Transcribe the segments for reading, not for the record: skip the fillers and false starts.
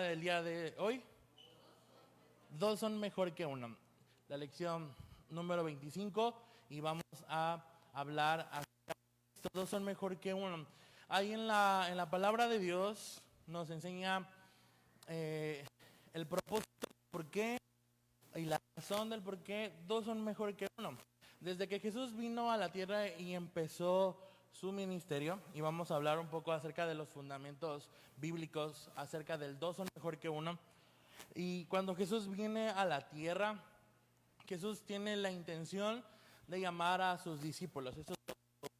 del día de hoy? Dos son mejor que uno. La lección número 25 y vamos a hablar acerca de esto. Dos son mejor que uno. Ahí en la palabra de Dios nos enseña el propósito, por qué y la razón del por qué dos son mejor que uno. Desde que Jesús vino a la tierra y empezó su ministerio, y vamos a hablar un poco acerca de los fundamentos bíblicos, acerca del dos son mejor que uno. Y cuando Jesús viene a la tierra, Jesús tiene la intención de llamar a sus discípulos. Eso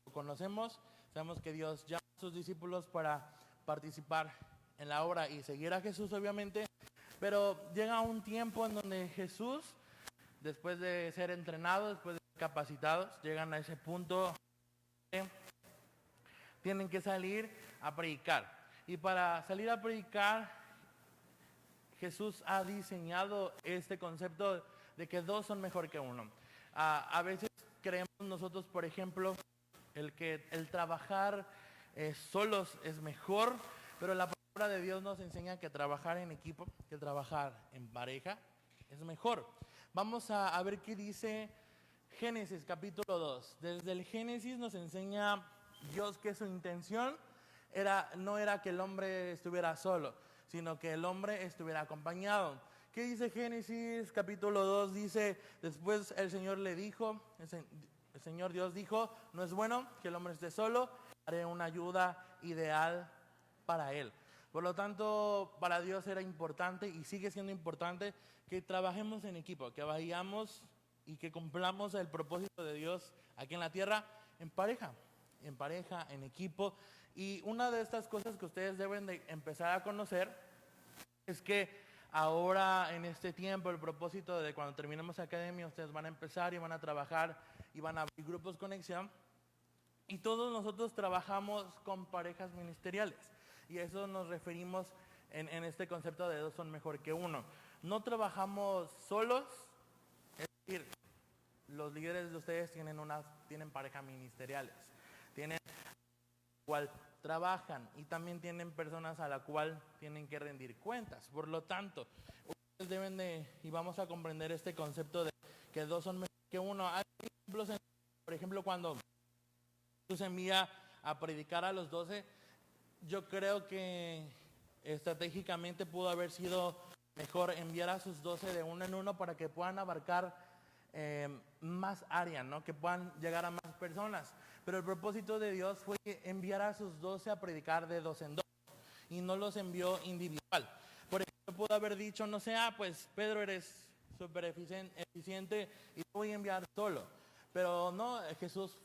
lo conocemos, sabemos que Dios llama a sus discípulos para participar en la obra y seguir a Jesús, obviamente. Pero llega un tiempo en donde Jesús, después de ser entrenados, después de ser capacitados, llegan a ese punto que tienen que salir a predicar. Y para salir a predicar, Jesús ha diseñado este concepto de que dos son mejor que uno. A veces creemos nosotros, por ejemplo, el trabajar solos es mejor, pero la palabra de Dios nos enseña que trabajar en equipo, que trabajar en pareja es mejor. Vamos a ver qué dice Génesis capítulo 2. Desde el Génesis nos enseña Dios que su intención no era que el hombre estuviera solo, sino que el hombre estuviera acompañado. ¿Qué dice Génesis capítulo 2? Dice, después el Señor le dijo, el Señor Dios dijo, no es bueno que el hombre esté solo, haré una ayuda ideal para él. Por lo tanto, para Dios era importante y sigue siendo importante que trabajemos en equipo, que vayamos y que cumplamos el propósito de Dios aquí en la tierra en pareja, en equipo. Y una de estas cosas que ustedes deben de empezar a conocer es que ahora en este tiempo el propósito de cuando terminemos academia ustedes van a empezar y van a trabajar y van a abrir grupos conexión. Y todos nosotros trabajamos con parejas ministeriales. Y a eso nos referimos en este concepto de dos son mejor que uno. No trabajamos solos, es decir, los líderes de ustedes tienen parejas ministeriales. Tienen cual trabajan y también tienen personas a la cual tienen que rendir cuentas. Por lo tanto, ustedes deben y vamos a comprender este concepto de que dos son mejor que uno. Hay ejemplos, por ejemplo, cuando Jesús envía a predicar a los 12, yo creo que estratégicamente pudo haber sido mejor enviar a sus 12 de uno en uno para que puedan abarcar más área, ¿no? Que puedan llegar a más personas. Pero el propósito de Dios fue enviar a sus 12 a predicar de dos en dos y no los envió individual. Por ejemplo, pudo haber dicho, no sé, pues Pedro eres súper eficiente y te voy a enviar solo. Pero no, Jesús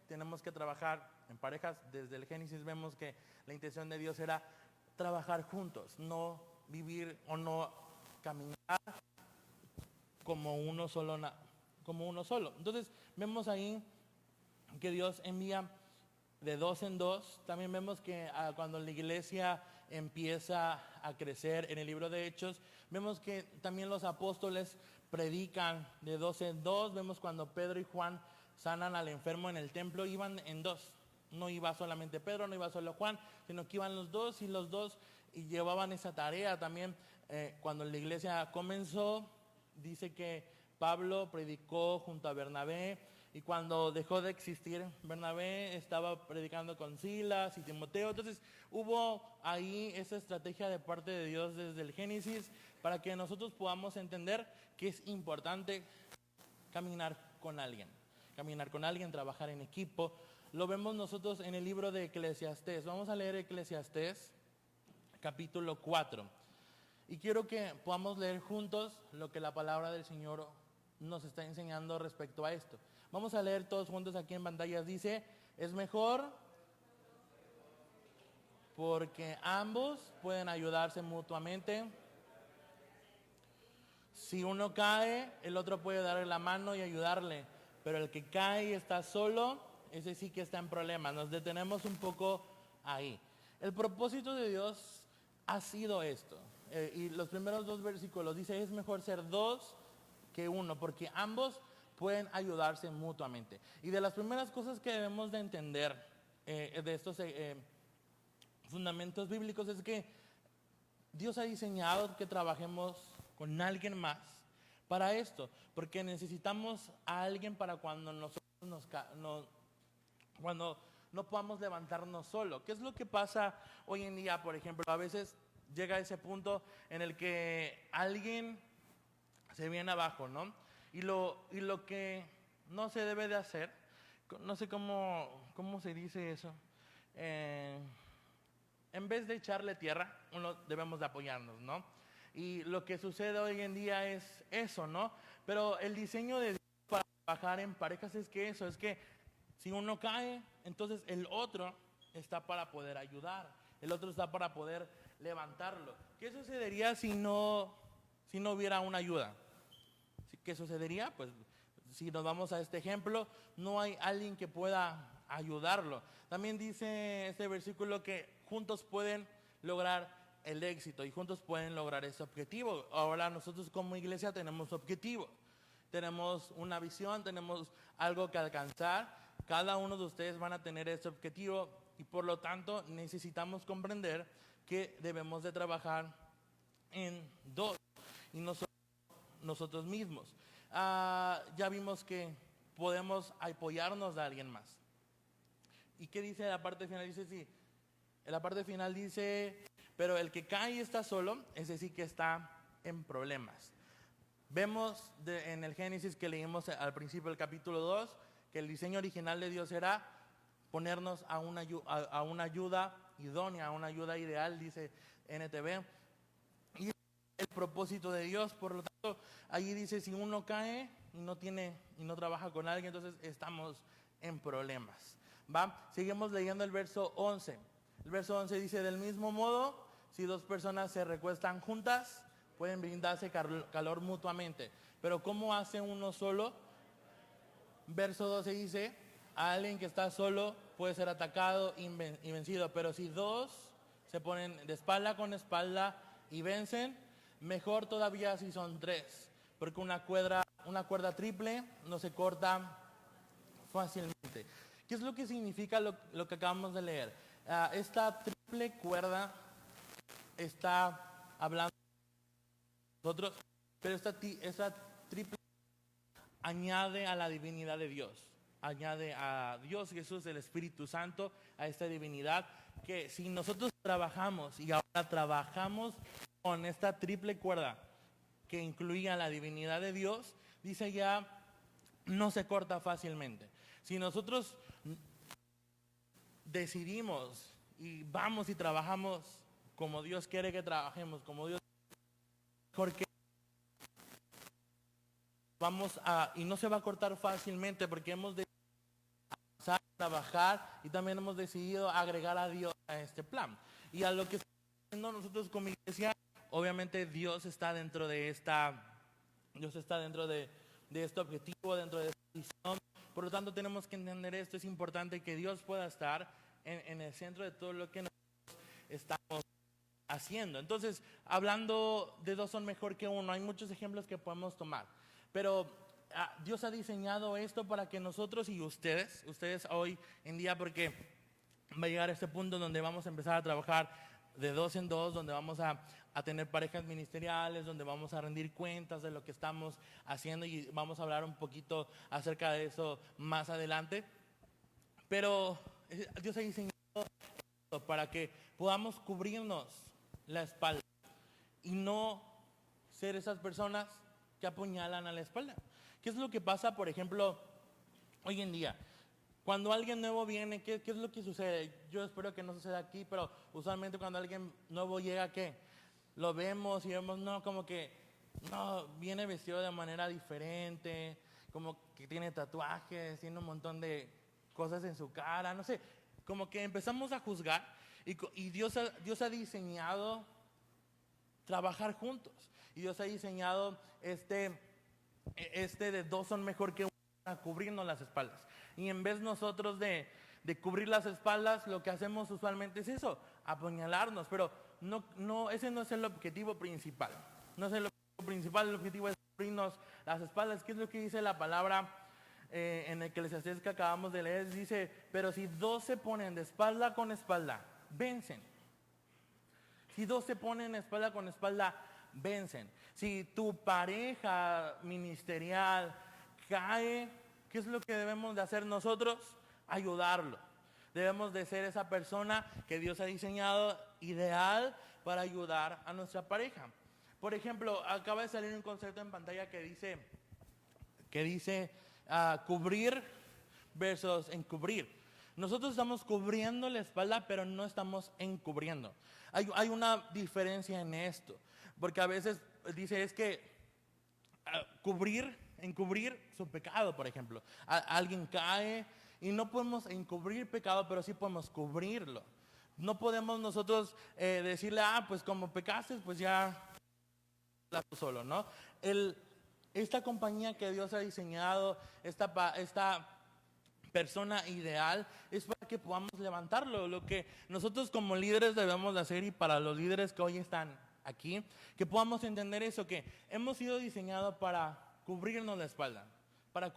tenemos que trabajar en parejas. Desde el Génesis vemos que la intención de Dios era trabajar juntos, no vivir o no caminar como uno solo. Entonces vemos ahí que Dios envía de dos en dos. También vemos que cuando la iglesia empieza a crecer en el libro de Hechos, vemos que también los apóstoles predican de dos en dos. Vemos cuando Pedro y Juan sanan al enfermo en el templo, iban en dos. No iba solamente Pedro, no iba solo Juan, sino que iban los dos y llevaban esa tarea. También cuando la iglesia comenzó, dice que Pablo predicó junto a Bernabé, y cuando dejó de existir Bernabé estaba predicando con Silas y Timoteo. Entonces hubo ahí esa estrategia de parte de Dios desde el Génesis para que nosotros podamos entender que es importante caminar con alguien, trabajar en equipo. Lo vemos nosotros en el libro de Eclesiastés. Vamos a leer Eclesiastés capítulo 4. Y quiero que podamos leer juntos lo que la palabra del Señor nos está enseñando respecto a esto. Vamos a leer todos juntos aquí en pantallas. Dice, es mejor porque ambos pueden ayudarse mutuamente. Si uno cae, el otro puede darle la mano y ayudarle. Pero el que cae y está solo, ese sí que está en problemas. Nos detenemos un poco ahí. El propósito de Dios ha sido esto. Y los primeros dos versículos dice, es mejor ser dos que uno, porque ambos pueden ayudarse mutuamente. Y de las primeras cosas que debemos de entender de estos fundamentos bíblicos es que Dios ha diseñado que trabajemos con alguien más para esto, porque necesitamos a alguien para cuando nosotros cuando no podamos levantarnos solo. ¿Qué es lo que pasa hoy en día? Por ejemplo, a veces llega ese punto en el que alguien se viene abajo, ¿no? Y lo que no se debe de hacer, no sé cómo se dice eso, eh, en vez de echarle tierra, uno debemos de apoyarnos, ¿no? Y lo que sucede hoy en día es eso, ¿no? Pero el diseño de Dios para trabajar en parejas es que eso, es que si uno cae, entonces el otro está para poder ayudar, el otro está para poder levantarlo. ¿Qué sucedería si no hubiera una ayuda? ¿Qué sucedería? Pues si nos vamos a este ejemplo, no hay alguien que pueda ayudarlo. También dice este versículo que juntos pueden lograr el éxito y juntos pueden lograr ese objetivo. Ahora nosotros como iglesia tenemos objetivo, tenemos una visión, tenemos algo que alcanzar. Cada uno de ustedes van a tener ese objetivo y por lo tanto necesitamos comprender que debemos de trabajar en dos y nosotros mismos. Ya vimos que podemos apoyarnos de alguien más. ¿Y qué dice la parte final? Dice, sí, en la parte final dice, pero el que cae y está solo, es decir, que está en problemas. Vemos en el Génesis que leímos al principio del capítulo 2, que el diseño original de Dios era ponernos a una ayuda idónea, a una ayuda ideal, dice NTV. Y el propósito de Dios, por lo tanto, allí dice, si uno cae y no trabaja con alguien, entonces estamos en problemas. ¿Va? Seguimos leyendo el verso 11. El verso 11 dice, del mismo modo, si dos personas se recuestan juntas, pueden brindarse calor mutuamente. Pero ¿cómo hace uno solo? Verso 12 dice, a alguien que está solo puede ser atacado y vencido. Pero si dos se ponen de espalda con espalda y vencen, mejor todavía si son tres. Porque una cuerda triple no se corta fácilmente. ¿Qué es lo que significa lo que acabamos de leer? Esta triple cuerda está hablando de nosotros, pero esta triple añade a la divinidad de Dios. Añade a Dios Jesús, el Espíritu Santo, a esta divinidad, que si nosotros trabajamos y ahora trabajamos con esta triple cuerda que incluía la divinidad de Dios, dice ya, no se corta fácilmente. Si nosotros decidimos y vamos y trabajamos como Dios quiere que trabajemos, como Dios, porque y no se va a cortar fácilmente porque hemos de trabajar y también hemos decidido agregar a Dios a este plan. Y a lo que estamos haciendo nosotros como iglesia, obviamente Dios está dentro de este objetivo, dentro de esta visión. Por lo tanto, tenemos que entender esto. Es importante que Dios pueda estar en el centro de todo lo que nosotros estamos haciendo. Entonces, hablando de dos son mejor que uno, hay muchos ejemplos que podemos tomar. Pero Dios ha diseñado esto para que nosotros y ustedes hoy en día, porque va a llegar a este punto donde vamos a empezar a trabajar de dos en dos, donde vamos a tener parejas ministeriales, donde vamos a rendir cuentas de lo que estamos haciendo y vamos a hablar un poquito acerca de eso más adelante. Pero Dios ha diseñado esto para que podamos cubrirnos la espalda y no ser esas personas que apuñalan a la espalda. ¿Qué es lo que pasa, por ejemplo, hoy en día? Cuando alguien nuevo viene, ¿qué es lo que sucede? Yo espero que no suceda aquí, pero usualmente cuando alguien nuevo llega, ¿qué? Lo vemos y vemos, no, como que, no, viene vestido de manera diferente, como que tiene tatuajes, tiene un montón de cosas en su cara, no sé, como que empezamos a juzgar y Dios ha diseñado trabajar juntos. Y Dios ha diseñado este de dos son mejor que uno para cubrirnos las espaldas. Y en vez nosotros de cubrir las espaldas, lo que hacemos usualmente es eso, apuñalarnos. Pero no, ese no es el objetivo principal. No es el objetivo principal, el objetivo es cubrirnos las espaldas. ¿Qué es lo que dice la palabra en el Eclesiastés que acabamos de leer? Dice, pero si dos se ponen de espalda con espalda, vencen. Si dos se ponen espalda con espalda, vencen. Si tu pareja ministerial cae, ¿qué es lo que debemos de hacer nosotros? Ayudarlo. Debemos de ser esa persona que Dios ha diseñado ideal para ayudar a nuestra pareja. Por ejemplo, acaba de salir un concepto en pantalla que dice cubrir versus encubrir. Nosotros estamos cubriendo la espalda, pero no estamos encubriendo. Hay una diferencia en esto, porque a veces dice es que encubrir su pecado, por ejemplo. Alguien cae y no podemos encubrir pecado, pero sí podemos cubrirlo. No podemos nosotros decirle, pues como pecaste, pues ya la tú solo, ¿no? Esta compañía que Dios ha diseñado, esta persona ideal, es para que podamos levantarlo. Lo que nosotros como líderes debemos de hacer, y para los líderes que hoy están aquí, que podamos entender eso, que hemos sido diseñados para cubrirnos la espalda, para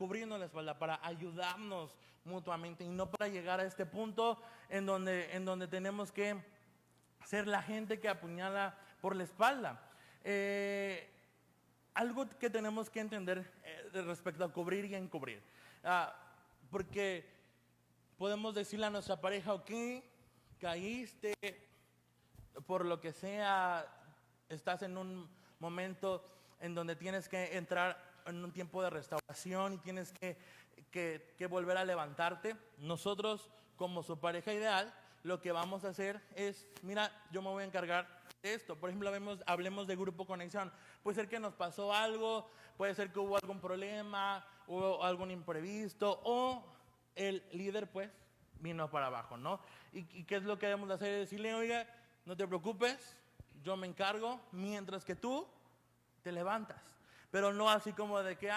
ayudarnos mutuamente, y no para llegar a este punto en donde tenemos que ser la gente que apuñala por la espalda. Algo que tenemos que entender respecto a cubrir y encubrir, porque podemos decirle a nuestra pareja, ok, caíste, por lo que sea, estás en un momento en donde tienes que entrar en un tiempo de restauración y tienes que volver a levantarte. Nosotros, como su pareja ideal, lo que vamos a hacer es, mira, yo me voy a encargar de esto. Por ejemplo, hablemos de Grupo Conexión. Puede ser que nos pasó algo, puede ser que hubo algún problema, hubo algún imprevisto, o el líder pues vino para abajo, ¿no? ¿Y qué es lo que debemos de hacer? Decirle, oiga, no te preocupes, yo me encargo, mientras que tú te levantas. Pero no así como de que,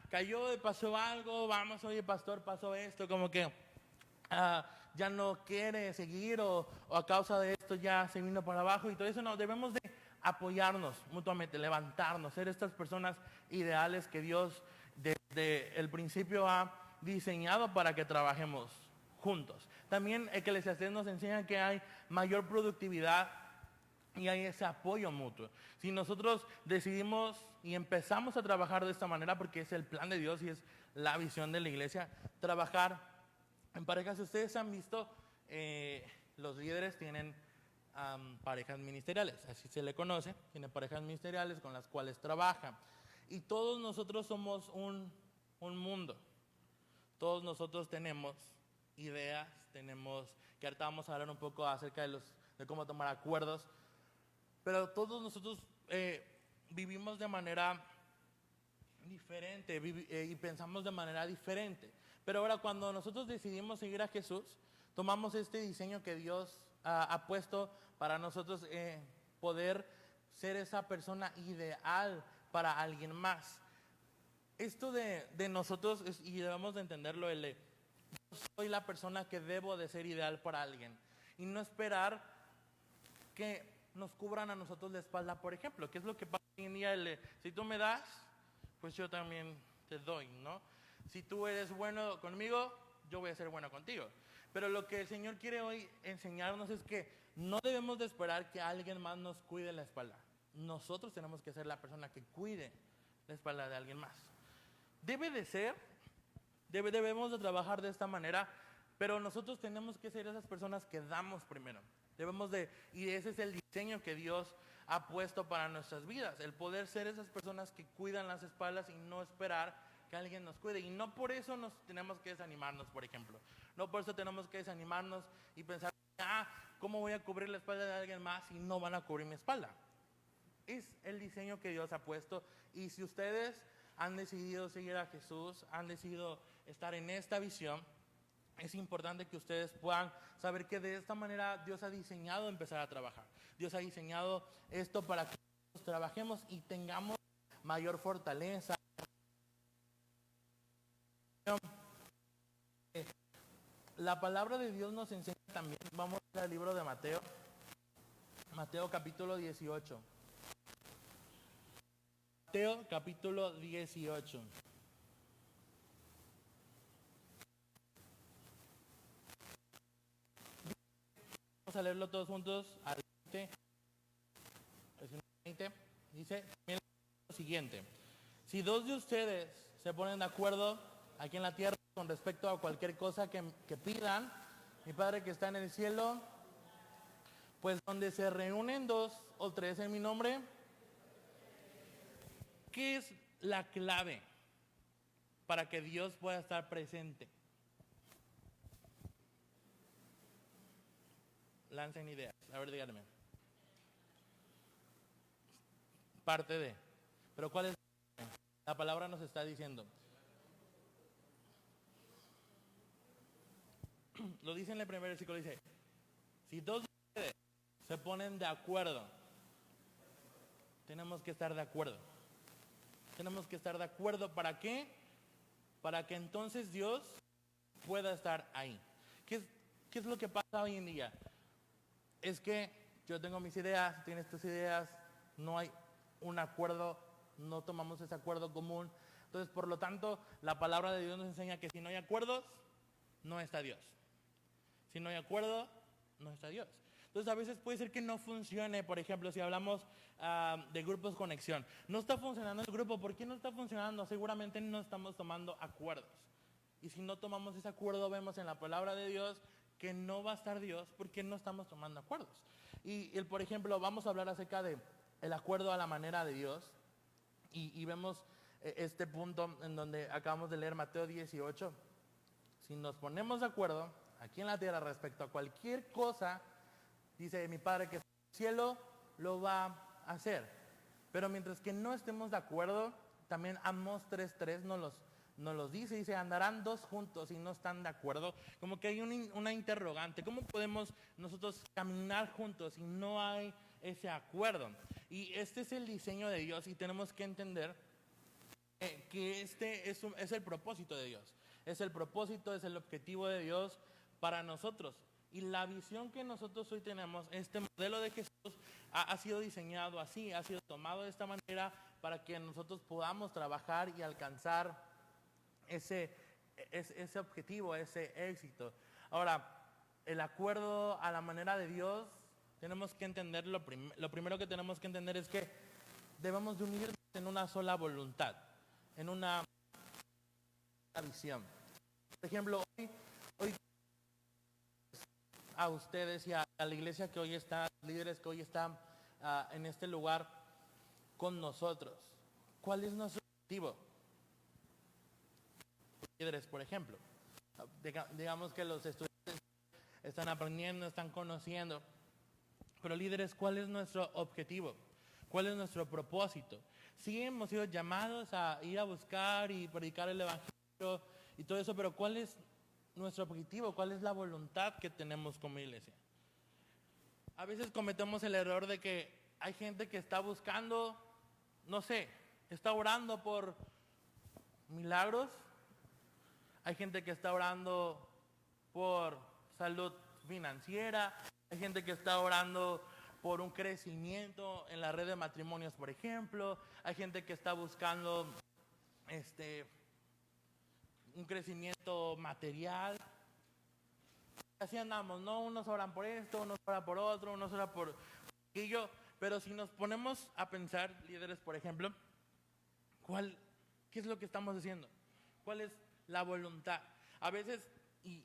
cayó y pasó algo, vamos, oye pastor, pasó esto, como que ya no quiere seguir, o a causa de esto ya se vino para abajo y todo eso. No, debemos de apoyarnos mutuamente, levantarnos, ser estas personas ideales que Dios desde el principio ha diseñado para que trabajemos juntos. También Eclesiastés nos enseña que hay mayor productividad y hay ese apoyo mutuo. Si nosotros decidimos y empezamos a trabajar de esta manera, porque es el plan de Dios y es la visión de la iglesia, trabajar en parejas. Ustedes han visto, los líderes tienen parejas ministeriales, así se le conoce, tienen parejas ministeriales con las cuales trabajan. Y todos nosotros somos un mundo. Todos nosotros tenemos ideas, que ahorita vamos a hablar un poco acerca de cómo tomar acuerdos, pero todos nosotros vivimos de manera diferente y pensamos de manera diferente. Pero ahora, cuando nosotros decidimos seguir a Jesús, tomamos este diseño que Dios ha puesto para nosotros, poder ser esa persona ideal para alguien más. Esto de nosotros, y debemos de entenderlo, yo soy la persona que debo de ser ideal para alguien, y no esperar que nos cubran a nosotros la espalda, por ejemplo, que es lo que pasa hoy en día. Si tú me das, pues yo también te doy, ¿no? Si tú eres bueno conmigo, yo voy a ser bueno contigo. Pero lo que el Señor quiere hoy enseñarnos es que no debemos de esperar que alguien más nos cuide la espalda. Nosotros tenemos que ser la persona que cuide la espalda de alguien más. Debemos de trabajar de esta manera, pero nosotros tenemos que ser esas personas que damos primero. Y ese es el diseño que Dios ha puesto para nuestras vidas, el poder ser esas personas que cuidan las espaldas y no esperar que alguien nos cuide. Y no por eso nos tenemos que desanimarnos, por ejemplo. No por eso tenemos que desanimarnos y pensar, ¿cómo voy a cubrir la espalda de alguien más y no van a cubrir mi espalda? Es el diseño que Dios ha puesto, y si ustedes han decidido seguir a Jesús, han decidido estar en esta visión, es importante que ustedes puedan saber que de esta manera Dios ha diseñado empezar a trabajar. Dios ha diseñado esto para que nosotros trabajemos y tengamos mayor fortaleza. La palabra de Dios nos enseña también, vamos al libro de Mateo, Mateo capítulo 18. Mateo capítulo 18. Vamos a leerlo todos juntos. Adelante. 20, dice lo siguiente: si dos de ustedes se ponen de acuerdo aquí en la tierra con respecto a cualquier cosa que pidan, mi Padre que está en el cielo, pues donde se reúnen dos o tres en mi nombre. ¿Qué es la clave para que Dios pueda estar presente? Lancen ideas. A ver, díganme. Parte de. Pero ¿cuál es? La palabra nos está diciendo. Lo dice en el primer versículo, dice: si dos de ustedes se ponen de acuerdo, tenemos que estar de acuerdo. Tenemos que estar de acuerdo. ¿Para qué? Para que entonces Dios pueda estar ahí. ¿Qué es lo que pasa hoy en día? Es que yo tengo mis ideas, tienes tus ideas, no hay un acuerdo, no tomamos ese acuerdo común. Entonces, por lo tanto, la palabra de Dios nos enseña que si no hay acuerdos, no está Dios. Si no hay acuerdo, no está Dios. Entonces, a veces puede ser que no funcione. Por ejemplo, si hablamos de grupos conexión, no está funcionando el grupo. ¿Por qué no está funcionando? Seguramente no estamos tomando acuerdos. Y si no tomamos ese acuerdo, vemos en la palabra de Dios que no va a estar Dios porque no estamos tomando acuerdos. Por ejemplo, vamos a hablar acerca de el acuerdo a la manera de Dios. Y vemos este punto en donde acabamos de leer Mateo 18. Si nos ponemos de acuerdo aquí en la tierra respecto a cualquier cosa, dice mi Padre que está en el cielo lo va a hacer. Pero mientras que no estemos de acuerdo, también Amós 3:3 nos los dice, andarán dos juntos y no están de acuerdo. Como que hay una interrogante. ¿Cómo podemos nosotros caminar juntos si no hay ese acuerdo? Y este es el diseño de Dios y tenemos que entender que este es el propósito de Dios. Es el propósito, es el objetivo de Dios para nosotros. Y la visión que nosotros hoy tenemos, este modelo de Jesús ha sido diseñado así, ha sido tomado de esta manera para que nosotros podamos trabajar y alcanzar ese objetivo, ese éxito. Ahora, el acuerdo a la manera de Dios, tenemos que entender, lo primero que tenemos que entender es que debemos de unirnos en una sola voluntad, en una visión. Por ejemplo, hoy a ustedes y a la iglesia que hoy está, líderes que hoy están en este lugar con nosotros, ¿cuál es nuestro objetivo? Líderes, por ejemplo, digamos que los estudiantes están aprendiendo, están conociendo, pero líderes, ¿cuál es nuestro objetivo? ¿Cuál es nuestro propósito? Sí, hemos sido llamados a ir a buscar y predicar el evangelio y todo eso, pero ¿cuál es nuestro objetivo? ¿Cuál es la voluntad que tenemos como iglesia? A veces cometemos el error de que hay gente que está buscando, no sé, está orando por milagros. Hay gente que está orando por salud financiera. Hay gente que está orando por un crecimiento en la red de matrimonios, por ejemplo. Hay gente que está buscando un crecimiento material. Así andamos, ¿no? Unos oran por esto, unos oran por otro, unos oran por aquello. Pero si nos ponemos a pensar, líderes, por ejemplo, ¿qué es lo que estamos haciendo? ¿Cuál es la voluntad? A veces, y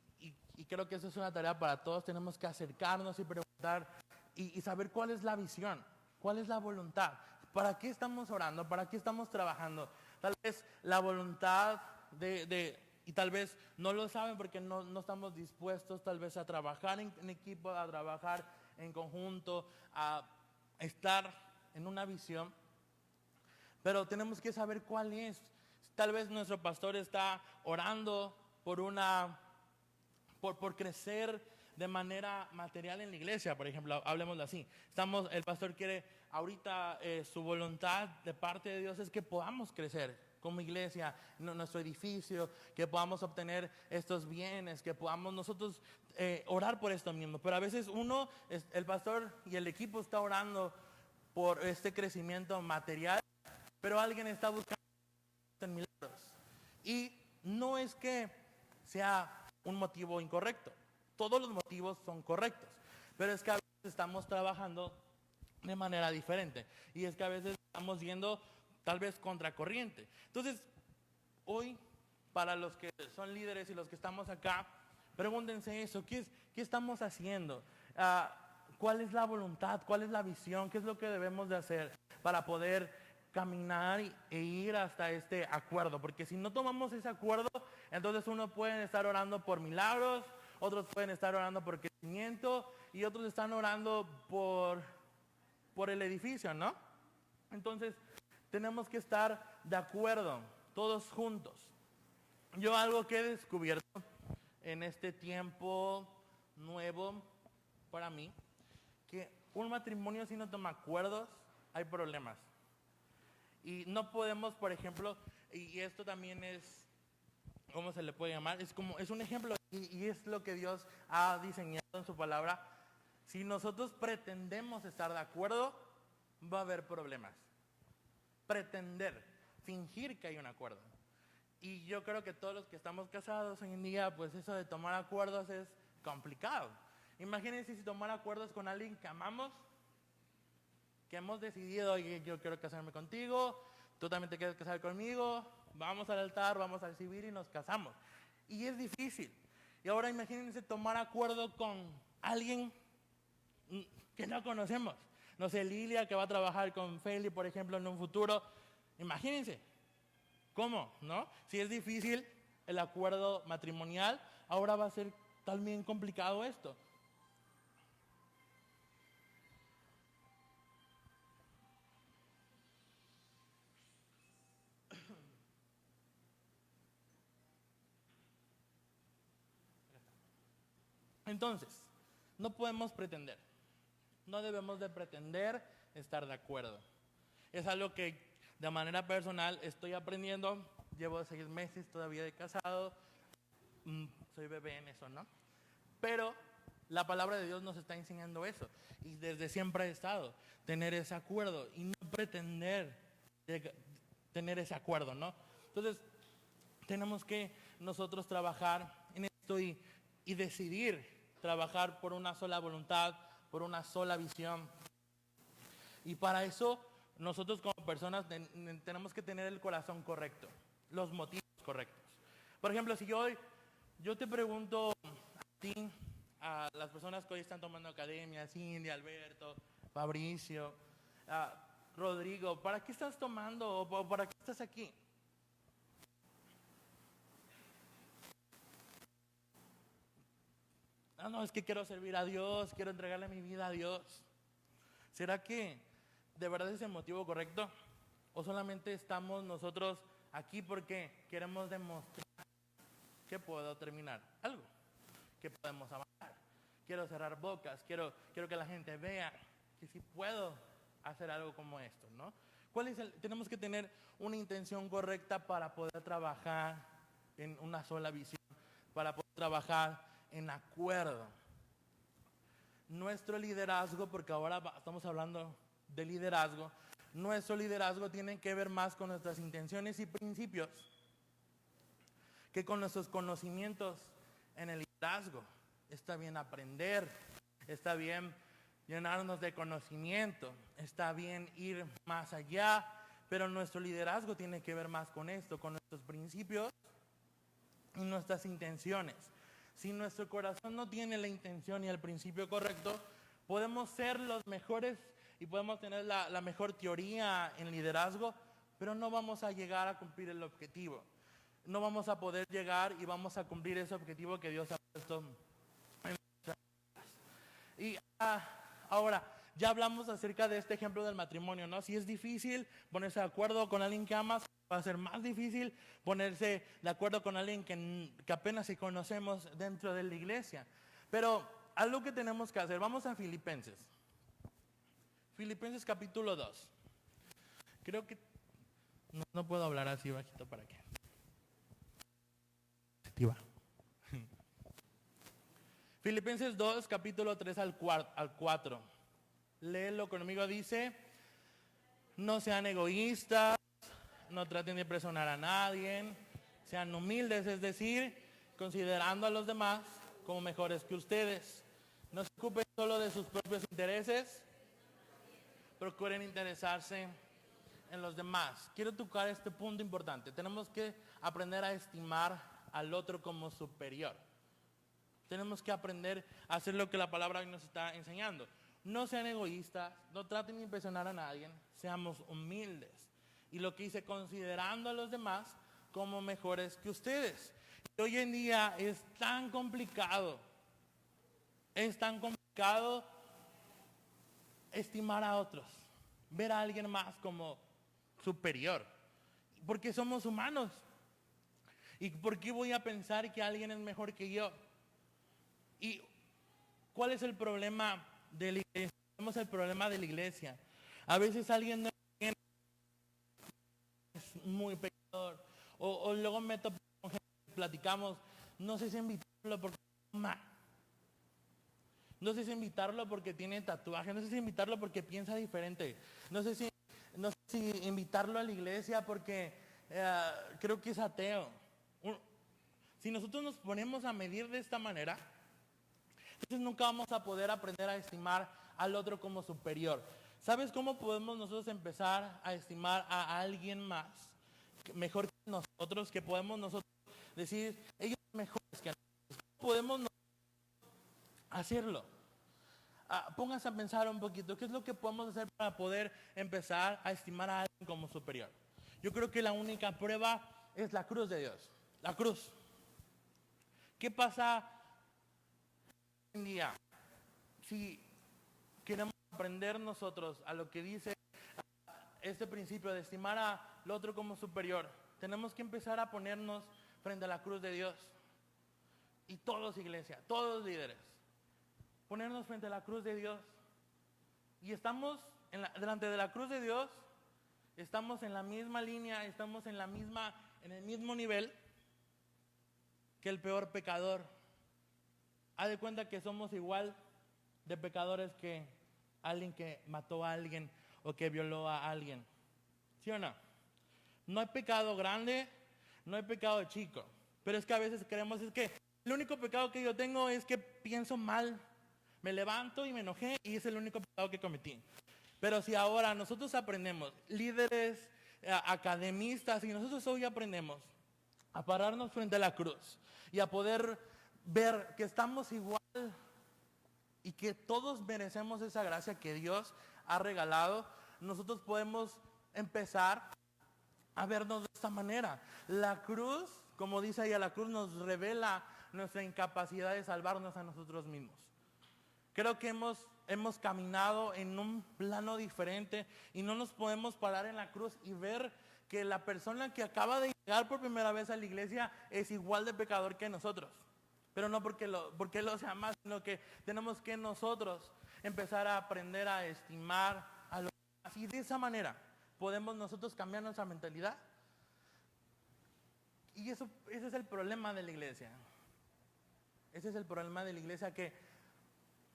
creo que eso es una tarea para todos, tenemos que acercarnos y preguntar y saber cuál es la visión, cuál es la voluntad, para qué estamos orando, para qué estamos trabajando. Tal vez la voluntad y tal vez no lo saben porque no estamos dispuestos tal vez a trabajar en equipo, a trabajar en conjunto, a estar en una visión, pero tenemos que saber cuál es. Tal vez nuestro pastor está orando por crecer de manera material en la iglesia, por ejemplo, hablemoslo así. El pastor quiere, ahorita su voluntad de parte de Dios es que podamos crecer como iglesia, en nuestro edificio, que podamos obtener estos bienes, que podamos nosotros orar por esto mismo. Pero a veces el pastor y el equipo está orando por este crecimiento material, pero alguien está buscando milagros. Y no es que sea un motivo incorrecto, todos los motivos son correctos, pero es que a veces estamos trabajando de manera diferente. Y es que a veces estamos yendo tal vez contracorriente. Entonces, hoy, para los que son líderes y los que estamos acá, pregúntense eso, ¿qué estamos haciendo? ¿Cuál es la voluntad? ¿Cuál es la visión? ¿Qué es lo que debemos de hacer para poder caminar e ir hasta este acuerdo? Porque si no tomamos ese acuerdo, entonces uno puede estar orando por milagros, otros pueden estar orando por crecimiento y otros están orando por el edificio, ¿no? Entonces, tenemos que estar de acuerdo, todos juntos. Yo algo que he descubierto en este tiempo nuevo para mí, que un matrimonio si no toma acuerdos, hay problemas. Y no podemos, por ejemplo, y esto también es, ¿cómo se le puede llamar? Es un ejemplo y es lo que Dios ha diseñado en su palabra. Si nosotros pretendemos estar de acuerdo, va a haber problemas. Pretender, fingir que hay un acuerdo. Y yo creo que todos los que estamos casados hoy en día, pues eso de tomar acuerdos es complicado. Imagínense si tomar acuerdos con alguien que amamos, que hemos decidido, oye, yo quiero casarme contigo, tú también te quieres casar conmigo, vamos al altar, vamos al civil y nos casamos. Y es difícil. Y ahora imagínense tomar acuerdo con alguien que no conocemos. No sé, Lilia, que va a trabajar con Feli, por ejemplo, en un futuro. Imagínense. ¿Cómo? ¿No? Si es difícil el acuerdo matrimonial, ahora va a ser también complicado esto. Entonces, no podemos pretender. No debemos de pretender estar de acuerdo. Es algo que de manera personal estoy aprendiendo. Llevo 6 meses todavía de casado. Soy bebé en eso, ¿no? Pero la palabra de Dios nos está enseñando eso. Y desde siempre ha estado. Tener ese acuerdo y no pretender tener ese acuerdo, ¿no? Entonces, tenemos que nosotros trabajar en esto y decidir trabajar por una sola voluntad, por una sola visión. Y para eso, nosotros como personas tenemos que tener el corazón correcto, los motivos correctos. Por ejemplo, si yo te pregunto a ti, a las personas que hoy están tomando academia, Cindy, Alberto, Fabricio, Rodrigo, ¿para qué estás tomando o para qué estás aquí? No, es que quiero servir a Dios, quiero entregarle mi vida a Dios. ¿Será que de verdad es el motivo correcto? ¿O solamente estamos nosotros aquí porque queremos demostrar que puedo terminar algo? Que podemos avanzar. Quiero cerrar bocas, quiero que la gente vea que sí puedo hacer algo como esto, ¿no? Tenemos que tener una intención correcta para poder trabajar en una sola visión, para poder trabajar en acuerdo. Nuestro liderazgo, porque ahora estamos hablando de liderazgo, nuestro liderazgo tiene que ver más con nuestras intenciones y principios que con nuestros conocimientos en el liderazgo. Está bien aprender, está bien llenarnos de conocimiento, está bien ir más allá, pero nuestro liderazgo tiene que ver más con esto, con nuestros principios y nuestras intenciones. Si nuestro corazón no tiene la intención y el principio correcto, podemos ser los mejores y podemos tener la mejor teoría en liderazgo, pero no vamos a llegar a cumplir el objetivo. No vamos a poder llegar y vamos a cumplir ese objetivo que Dios ha puesto en nuestras vidas. Y ahora, ya hablamos acerca de este ejemplo del matrimonio, ¿no? Si es difícil ponerse de acuerdo con alguien que amas, va a ser más difícil ponerse de acuerdo con alguien que apenas si conocemos dentro de la iglesia. Pero algo que tenemos que hacer, vamos a Filipenses. Filipenses capítulo 2. Creo que no puedo hablar así bajito para qué. Filipenses 2, capítulo 3 al 4. Léelo conmigo, dice: no sean egoístas, no traten de presionar a nadie, sean humildes, es decir, considerando a los demás como mejores que ustedes. No se ocupen solo de sus propios intereses, procuren interesarse en los demás. Quiero tocar este punto importante. Tenemos que aprender a estimar al otro como superior. Tenemos que aprender a hacer lo que la palabra hoy nos está enseñando. No sean egoístas, no traten de impresionar a nadie, seamos humildes. Y lo que hice, considerando a los demás como mejores que ustedes. Y hoy en día es tan complicado estimar a otros, ver a alguien más como superior, porque somos humanos. ¿Y por qué voy a pensar que alguien es mejor que yo? ¿Y cuál es el problema de la iglesia? Tenemos el problema de la iglesia. A veces alguien es muy pecador, o luego me topo con gente, platicamos, no sé si invitarlo porque toma, no sé si invitarlo porque tiene tatuaje, no sé si invitarlo porque piensa diferente, no sé si invitarlo a la iglesia porque creo que es ateo. Si nosotros nos ponemos a medir de esta manera, entonces nunca vamos a poder aprender a estimar al otro como superior. ¿Sabes cómo podemos nosotros empezar a estimar a alguien más mejor que nosotros? Que podemos nosotros decir, ellos son mejores que nosotros. ¿Podemos hacerlo? Pónganse a pensar un poquito, ¿qué es lo que podemos hacer para poder empezar a estimar a alguien como superior? Yo creo que la única prueba es la cruz de Dios. La cruz. ¿Qué pasa hoy en día? Si queremos aprender nosotros a lo que dice este principio de estimar al otro como superior, tenemos que empezar a ponernos frente a la cruz de Dios. Y todos, iglesia, todos líderes, ponernos frente a la cruz de Dios. Y estamos delante de la cruz de Dios, estamos en la misma línea, estamos en el mismo nivel que el peor pecador. Haz de cuenta que somos igual de pecadores que alguien que mató a alguien o que violó a alguien. ¿Sí o no? No hay pecado grande, no hay pecado chico. Pero es que a veces creemos es que el único pecado que yo tengo es que pienso mal. Me levanto y me enojé y es el único pecado que cometí. Pero si ahora nosotros aprendemos, líderes, academistas, y nosotros hoy aprendemos a pararnos frente a la cruz y a poder ver que estamos igual y que todos merecemos esa gracia que Dios ha regalado, nosotros podemos empezar a vernos de esta manera. La cruz, como dice ella, la cruz nos revela nuestra incapacidad de salvarnos a nosotros mismos. Creo que hemos caminado en un plano diferente y no nos podemos parar en la cruz y ver que la persona que acaba de llegar por primera vez a la iglesia es igual de pecador que nosotros. Pero no porque lo sea más, sino que tenemos que nosotros empezar a aprender a estimar a los demás. Y de esa manera podemos nosotros cambiar nuestra mentalidad. Y ese es el problema de la iglesia. Ese es el problema de la iglesia, que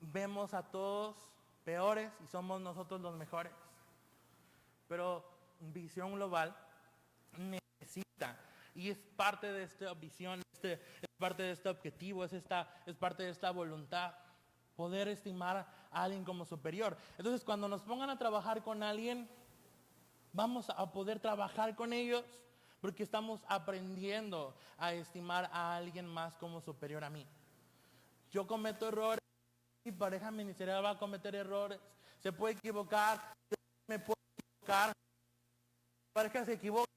vemos a todos peores y somos nosotros los mejores. Pero Visión Global necesita, y es parte de esta visión, es parte de este objetivo, es parte de esta voluntad, poder estimar a alguien como superior. Entonces, cuando nos pongan a trabajar con alguien, vamos a poder trabajar con ellos porque estamos aprendiendo a estimar a alguien más como superior a mí. Yo cometo errores, mi pareja ministerial va a cometer errores, se puede equivocar, me puedo equivocar, mi pareja se equivoca,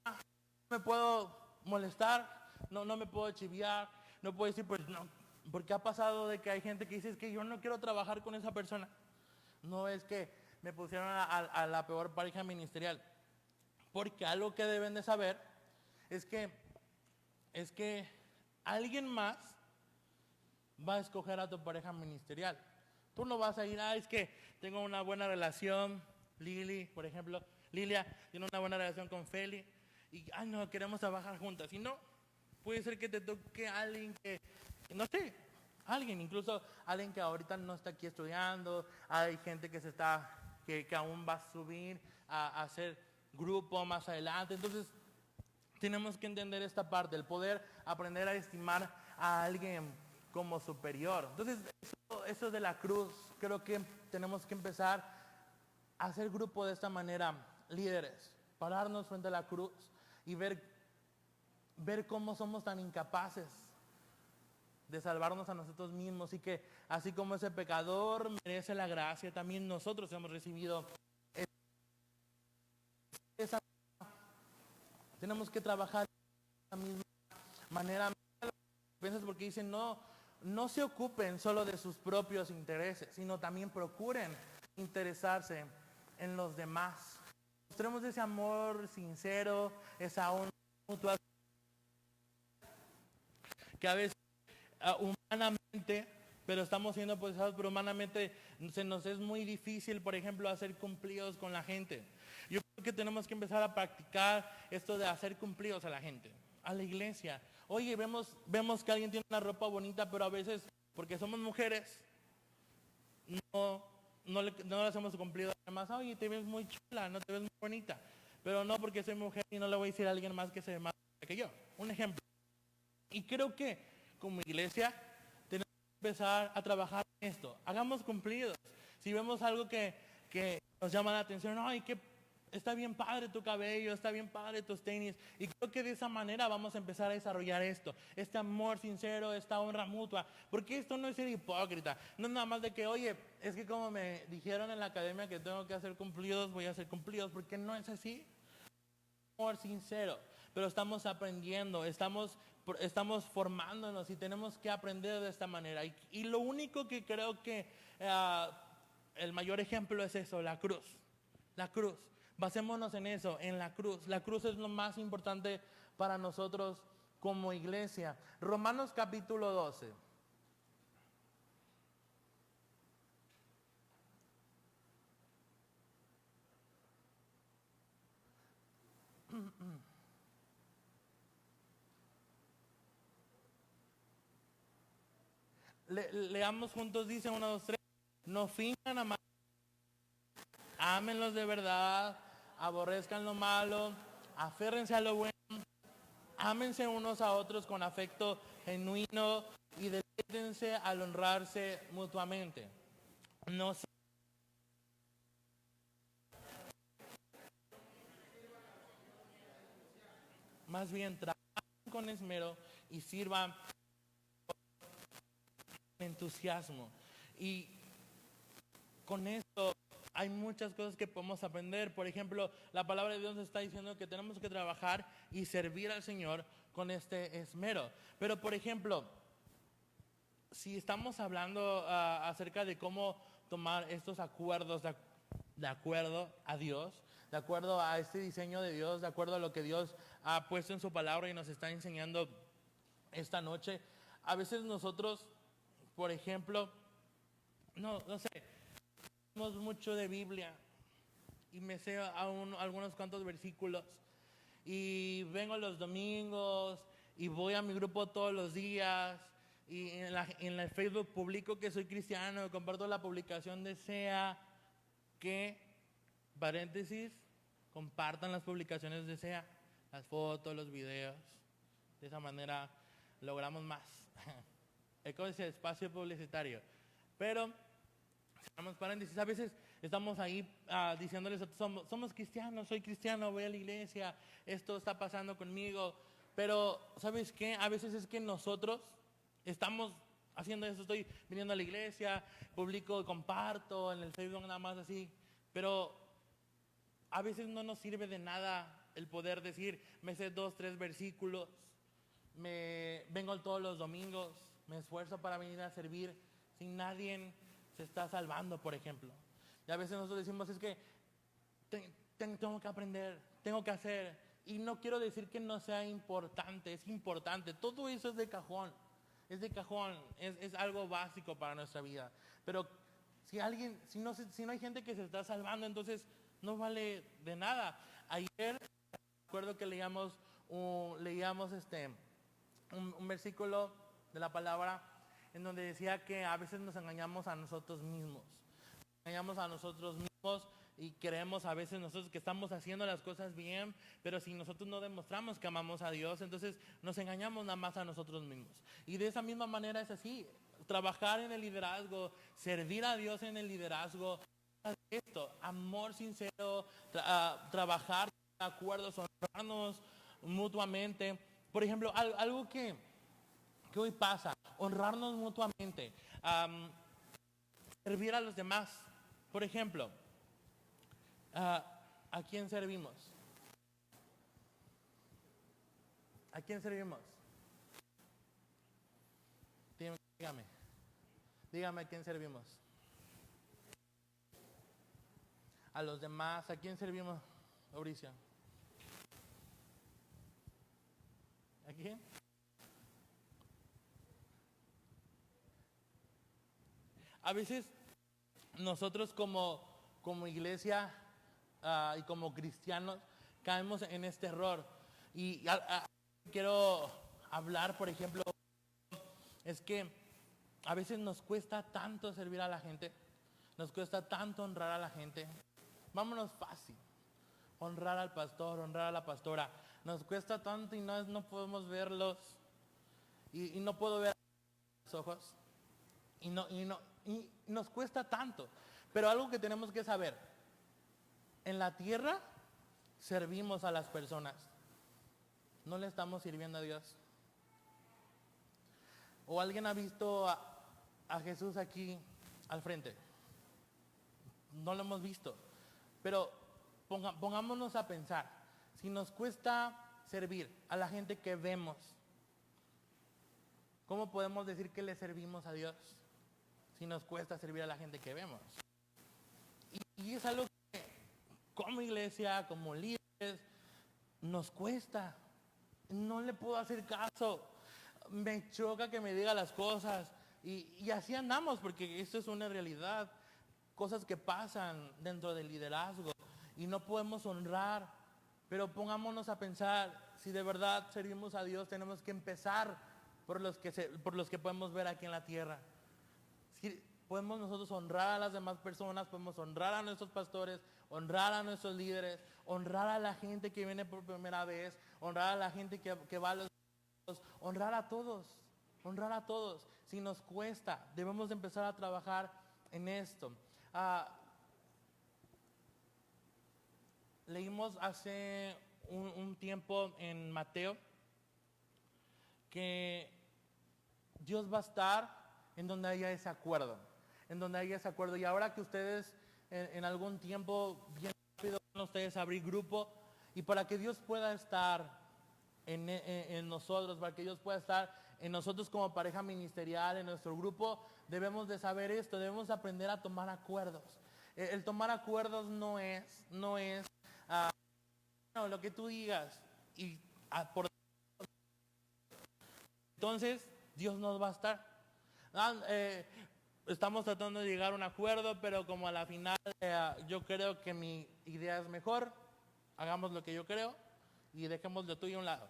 me puedo molestar, no me puedo chiviar, no puedo decir, pues no, porque ha pasado de que hay gente que dice, es que yo no quiero trabajar con esa persona. No es que me pusieron a la peor pareja ministerial, porque algo que deben de saber es que alguien más va a escoger a tu pareja ministerial. Tú no vas a ir, es que tengo una buena relación, Lili, por ejemplo, Lilia tiene una buena relación con Feli, y no, queremos trabajar juntas. Y no, puede ser que te toque alguien que, no sé, incluso alguien que ahorita no está aquí estudiando, hay gente que aún va a subir a hacer grupo más adelante. Entonces, tenemos que entender esta parte, el poder aprender a estimar a alguien como superior. Entonces, eso de la cruz, creo que tenemos que empezar hacer grupo de esta manera, líderes, pararnos frente a la cruz y ver cómo somos tan incapaces de salvarnos a nosotros mismos, y que así como ese pecador merece la gracia, también nosotros hemos recibido esa. Tenemos que trabajar de la misma manera, porque dicen no se ocupen solo de sus propios intereses, sino también procuren interesarse en los demás. Mostremos ese amor sincero, esa honra mutua, que a veces humanamente, pero estamos siendo procesados, pero humanamente se nos es muy difícil, por ejemplo, hacer cumplidos con la gente. Yo creo que tenemos que empezar a practicar esto de hacer cumplidos a la gente, a la iglesia. Oye, vemos que alguien tiene una ropa bonita, pero a veces, porque somos mujeres, no le hacemos cumplido a alguien más. Oye, te ves muy chula, no te ves muy bonita. Pero no, porque soy mujer y no le voy a decir a alguien más que se ve más que yo. Un ejemplo. Y creo que como iglesia tenemos que empezar a trabajar en esto. Hagamos cumplidos. Si vemos algo que nos llama la atención, ay, que está bien padre tu cabello, está bien padre tus tenis. Y creo que de esa manera vamos a empezar a desarrollar esto. Este amor sincero, esta honra mutua. Porque esto no es ser hipócrita. No es nada más de que, oye, es que como me dijeron en la academia que tengo que hacer cumplidos, voy a hacer cumplidos. Porque no es así. Amor sincero. Pero estamos aprendiendo, estamos formándonos y tenemos que aprender de esta manera. Y lo único que creo que el mayor ejemplo es eso, la cruz. La cruz. Basémonos en eso, en la cruz. La cruz es lo más importante para nosotros como iglesia. Romanos capítulo 12. Leamos juntos, dice 1, 2, 3. No finjan amar, ámenlos de verdad, aborrezcan lo malo, aférrense a lo bueno, ámense unos a otros con afecto genuino y deleítense al honrarse mutuamente. No se más bien trabajen con esmero y sirvan con entusiasmo. Y con esto hay muchas cosas que podemos aprender. Por ejemplo, la palabra de Dios nos está diciendo que tenemos que trabajar y servir al Señor con este esmero. Pero, por ejemplo, si estamos hablando acerca de cómo tomar estos acuerdos de acuerdo a Dios, de acuerdo a este diseño de Dios, de acuerdo a lo que Dios ha puesto en su palabra y nos está enseñando esta noche, a veces nosotros, por ejemplo, no sé, hablamos mucho de Biblia y me sé algunos cuantos versículos y vengo los domingos y voy a mi grupo todos los días y en el Facebook publico que soy cristiano, comparto la publicación de SEA, que, paréntesis, compartan las publicaciones de SEA, las fotos, los videos. De esa manera logramos más. Es como ese espacio publicitario. Pero, cerramos paréntesis, a veces estamos ahí diciéndoles, somos cristianos, soy cristiano, voy a la iglesia, esto está pasando conmigo. Pero, ¿sabes qué? A veces es que nosotros estamos haciendo eso, estoy viniendo a la iglesia, publico, comparto en el Facebook nada más así, pero a veces no nos sirve de nada el poder decir, me sé 2, 3 versículos, vengo todos los domingos, me esfuerzo para venir a servir, si nadie se está salvando, por ejemplo. Y a veces nosotros decimos, es que tengo que aprender, tengo que hacer, y no quiero decir que no sea importante, es importante, todo eso es de cajón. Es de cajón, es algo básico para nuestra vida. Pero si no hay gente que se está salvando, entonces no vale de nada. Ayer recuerdo que leíamos un versículo de la palabra en donde decía que a veces nos engañamos a nosotros mismos. Engañamos a nosotros mismos y creemos a veces nosotros que estamos haciendo las cosas bien, pero si nosotros no demostramos que amamos a Dios, entonces nos engañamos nada más a nosotros mismos. Y de esa misma manera es así, trabajar en el liderazgo, servir a Dios en el liderazgo, esto, amor sincero, trabajar de acuerdo, honrarnos mutuamente. Por ejemplo, algo que hoy pasa, honrarnos mutuamente, servir a los demás. Por ejemplo, ah, ¿a quién servimos? ¿A quién servimos? Dígame, dígame a quién servimos. A los demás, ¿a quién servimos, Mauricio? ¿A quién? A veces nosotros como iglesia y como cristianos caemos en este error. Y quiero hablar, por ejemplo, es que a veces nos cuesta tanto servir a la gente, nos cuesta tanto honrar a la gente. Vámonos fácil, honrar al pastor, honrar a la pastora. Nos cuesta tanto y no podemos verlos y no puedo ver los ojos y nos cuesta tanto. Pero algo que tenemos que saber, en la tierra servimos a las personas, no le estamos sirviendo a Dios. ¿O alguien ha visto a Jesús aquí al frente? No lo hemos visto. Pero pongámonos a pensar, si nos cuesta servir a la gente que vemos, ¿cómo podemos decir que le servimos a Dios si nos cuesta servir a la gente que vemos? Y es algo que como iglesia, como líderes, nos cuesta. No le puedo hacer caso. Me choca que me diga las cosas. Y así andamos, porque esto es una realidad. Cosas que pasan dentro del liderazgo. Y no podemos honrar. Pero pongámonos a pensar, si de verdad servimos a Dios, tenemos que empezar por los que podemos ver aquí en la tierra. Si podemos nosotros honrar a las demás personas, podemos honrar a nuestros pastores, honrar a nuestros líderes, honrar a la gente que viene por primera vez, honrar a la gente que va a los... Honrar a todos. Si nos cuesta, debemos de empezar a trabajar en esto. Leímos hace un tiempo en Mateo que Dios va a estar en donde haya ese acuerdo. Y ahora que ustedes en algún tiempo, bien rápido, ustedes abrir grupo, y para que Dios pueda estar en nosotros, para que Dios pueda estar en nosotros como pareja ministerial, en nuestro grupo, debemos de saber esto, debemos aprender a tomar acuerdos. El tomar acuerdos no es lo que tú digas y entonces Dios nos va a estar. Estamos tratando de llegar a un acuerdo, pero como a la final yo creo que mi idea es mejor, hagamos lo que yo creo y dejemos lo tuyo a un lado.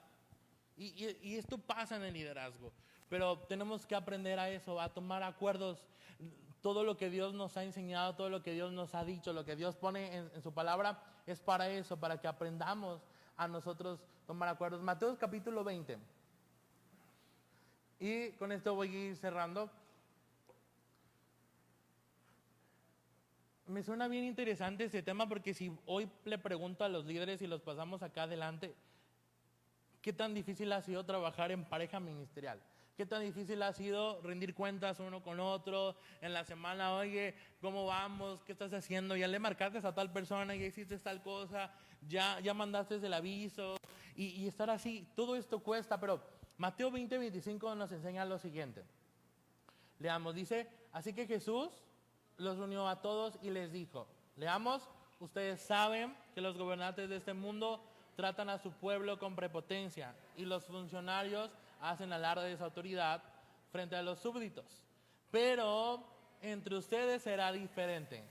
Y esto pasa en el liderazgo, pero tenemos que aprender a eso, a tomar acuerdos. Todo lo que Dios nos ha enseñado, todo lo que Dios nos ha dicho, lo que Dios pone en su palabra, es para eso, para que aprendamos a nosotros tomar acuerdos. Mateo capítulo 20. Y con esto voy a ir cerrando. Me suena bien interesante este tema, porque si hoy le pregunto a los líderes y los pasamos acá adelante, ¿qué tan difícil ha sido trabajar en pareja ministerial? ¿Qué tan difícil ha sido rendir cuentas uno con otro en la semana? Oye, ¿cómo vamos? ¿Qué estás haciendo? Ya le marcaste a tal persona, ya hiciste tal cosa, ya mandaste el aviso. Y estar así, todo esto cuesta, pero Mateo 20:25 nos enseña lo siguiente. Leamos, dice, así que Jesús los unió a todos y les dijo, leamos, ustedes saben que los gobernantes de este mundo tratan a su pueblo con prepotencia y los funcionarios hacen alarde de su autoridad frente a los súbditos. Pero entre ustedes será diferente.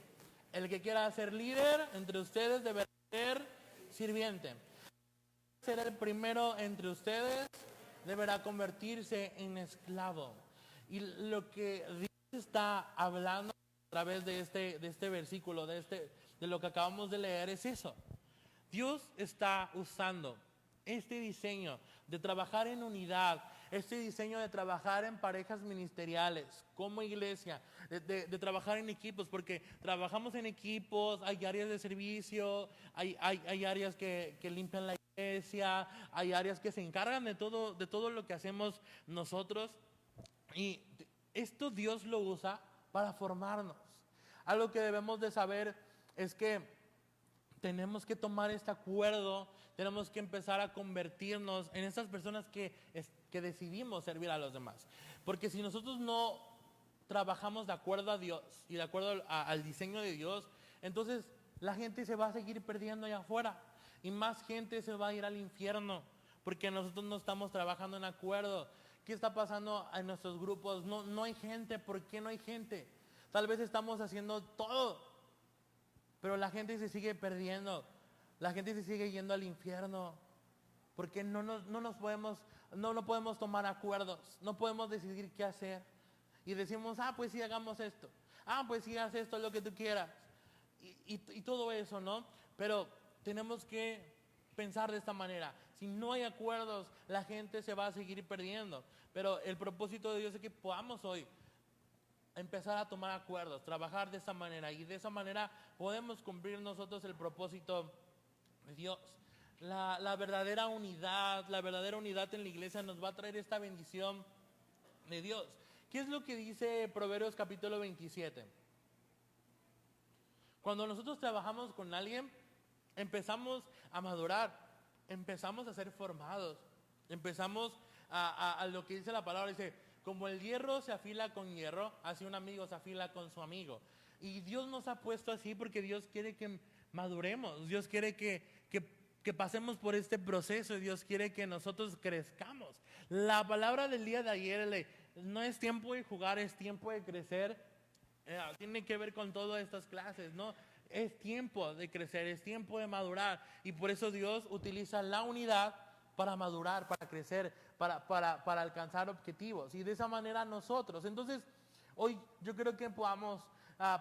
El que quiera ser líder entre ustedes deberá ser sirviente. Ser el primero entre ustedes deberá convertirse en esclavo. Y lo que Dios está hablando a través de este versículo, de lo que acabamos de leer, es eso. Dios está usando este diseño de trabajar en unidad, este diseño de trabajar en parejas ministeriales, como iglesia, de trabajar en equipos, porque trabajamos en equipos, hay áreas de servicio, hay áreas que limpian la iglesia, hay áreas que se encargan de todo lo que hacemos nosotros. Y esto Dios lo usa para formarnos. Algo que debemos de saber es que tenemos que tomar este acuerdo, tenemos que empezar a convertirnos en esas personas que decidimos servir a los demás. Porque si nosotros no trabajamos de acuerdo a Dios y de acuerdo al diseño de Dios, entonces la gente se va a seguir perdiendo allá afuera y más gente se va a ir al infierno porque nosotros no estamos trabajando en acuerdo. ¿Qué está pasando en nuestros grupos? No hay gente. ¿Por qué no hay gente? Tal vez estamos haciendo todo, pero la gente se sigue perdiendo. La gente se sigue yendo al infierno. Porque no podemos tomar acuerdos. No podemos decidir qué hacer. Y decimos, pues sí, hagamos esto. Pues sí, haz esto, lo que tú quieras. Y todo eso, ¿no? Pero tenemos que pensar de esta manera. Si no hay acuerdos, la gente se va a seguir perdiendo. Pero el propósito de Dios es que podamos hoy empezar a tomar acuerdos, trabajar de esa manera. Y de esa manera podemos cumplir nosotros el propósito de Dios. La verdadera unidad en la iglesia nos va a traer esta bendición de Dios. ¿Qué es lo que dice Proverbios capítulo 27? Cuando nosotros trabajamos con alguien, empezamos a madurar, empezamos a ser formados, empezamos a lo que dice la palabra, dice, como el hierro se afila con hierro, así un amigo se afila con su amigo. Y Dios nos ha puesto así porque Dios quiere que maduremos, Dios quiere que pasemos por este proceso, Dios quiere que nosotros crezcamos. La palabra del día de ayer, no es tiempo de jugar, es tiempo de crecer. Tiene que ver con todas estas clases, ¿no? Es tiempo de crecer, es tiempo de madurar. Y por eso Dios utiliza la unidad para madurar, para crecer, para alcanzar objetivos. Y de esa manera nosotros. Entonces, hoy yo creo que podamos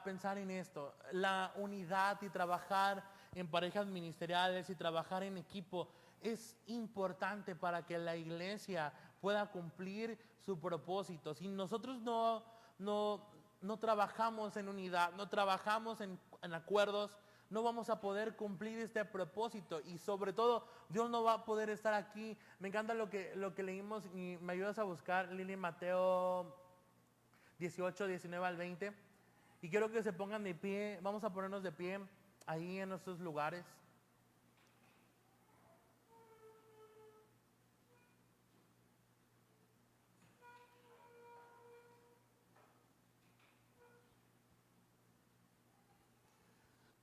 pensar en esto. La unidad y trabajar en parejas ministeriales y trabajar en equipo es importante para que la iglesia pueda cumplir su propósito. Si nosotros no trabajamos en unidad, no trabajamos en acuerdos, no vamos a poder cumplir este propósito. Y sobre todo, Dios no va a poder estar aquí. Me encanta lo que leímos y me ayudas a buscar, Lili, Mateo 18, 19 al 20. Y quiero que se pongan de pie, vamos a ponernos de pie ahí en nuestros lugares.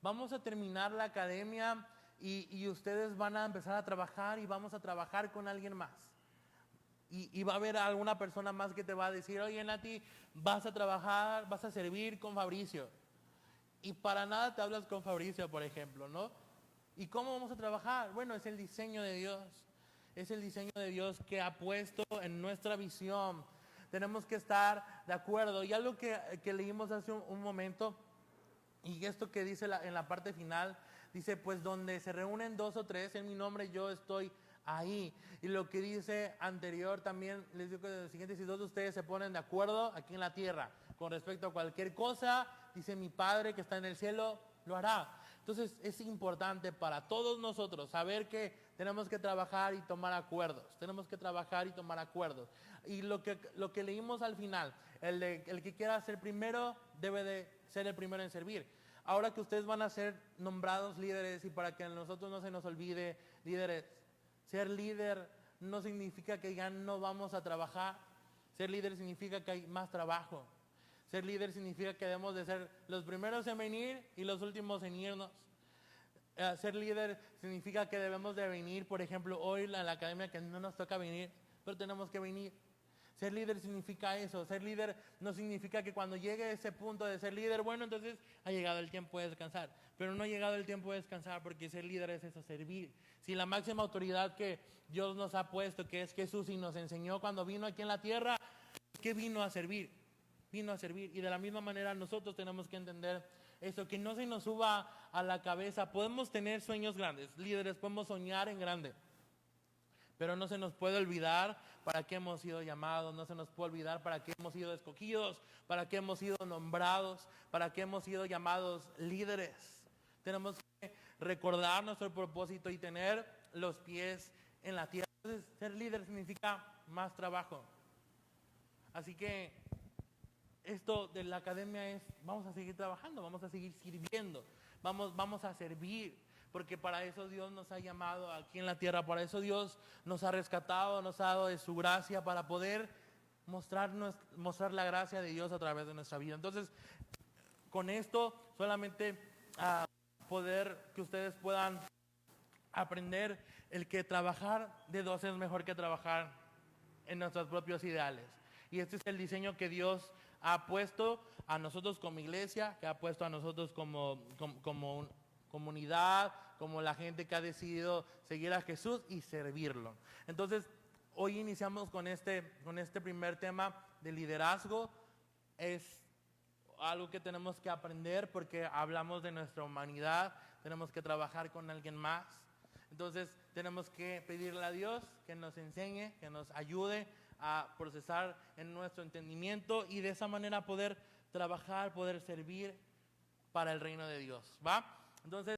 Vamos a terminar la academia y ustedes van a empezar a trabajar y vamos a trabajar con alguien más. Y va a haber alguna persona más que te va a decir, oye Nati, vas a trabajar, vas a servir con Fabricio. Y para nada te hablas con Fabricio, por ejemplo, ¿no? ¿Y cómo vamos a trabajar? Bueno, es el diseño de Dios. Es el diseño de Dios que ha puesto en nuestra visión. Tenemos que estar de acuerdo. Y algo que leímos hace un momento, y esto que dice en la parte final, dice, pues donde se reúnen 2 o 3 en mi nombre, yo estoy ahí. Y lo que dice anterior también, les digo que lo siguiente, si 2 de ustedes se ponen de acuerdo aquí en la tierra con respecto a cualquier cosa, dice mi Padre que está en el cielo, lo hará. Entonces es importante para todos nosotros saber que tenemos que trabajar y tomar acuerdos. Tenemos que trabajar y tomar acuerdos. Y lo que leímos al final, el que quiera ser primero debe de ser el primero en servir. Ahora que ustedes van a ser nombrados líderes y para que a nosotros no se nos olvide, líderes, ser líder no significa que ya no vamos a trabajar. Ser líder significa que hay más trabajo. Ser líder significa que debemos de ser los primeros en venir y los últimos en irnos. Ser líder significa que debemos de venir, por ejemplo, hoy en la academia que no nos toca venir, pero tenemos que venir. Ser líder significa eso. Ser líder no significa que cuando llegue ese punto de ser líder, bueno, entonces ha llegado el tiempo de descansar. Pero no ha llegado el tiempo de descansar porque ser líder es eso, servir. Si la máxima autoridad que Dios nos ha puesto, que es Jesús, y nos enseñó cuando vino aquí en la tierra, que vino a servir. Vino a servir. Y de la misma manera nosotros tenemos que entender eso, que no se nos suba a la cabeza. Podemos tener sueños grandes, líderes, podemos soñar en grande. Pero no se nos puede olvidar para qué hemos sido llamados, no se nos puede olvidar para qué hemos sido escogidos, para qué hemos sido nombrados, para qué hemos sido llamados líderes. Tenemos que recordar nuestro propósito y tener los pies en la tierra. Entonces, ser líder significa más trabajo. Así que esto de la academia es, vamos a seguir trabajando, vamos a seguir sirviendo, vamos a servir. Porque para eso Dios nos ha llamado aquí en la tierra, para eso Dios nos ha rescatado, nos ha dado de su gracia para poder mostrar la gracia de Dios a través de nuestra vida. Entonces, con esto solamente poder que ustedes puedan aprender el que trabajar de dos es mejor que trabajar en nuestros propios ideales. Y este es el diseño que Dios ha puesto a nosotros como iglesia, que ha puesto a nosotros como comunidad, como la gente que ha decidido seguir a Jesús y servirlo. Entonces, hoy iniciamos con este primer tema de liderazgo. Es algo que tenemos que aprender porque hablamos de nuestra humanidad, tenemos que trabajar con alguien más. Entonces, tenemos que pedirle a Dios que nos enseñe, que nos ayude a procesar en nuestro entendimiento y de esa manera poder trabajar, poder servir para el reino de Dios, ¿va? Entonces,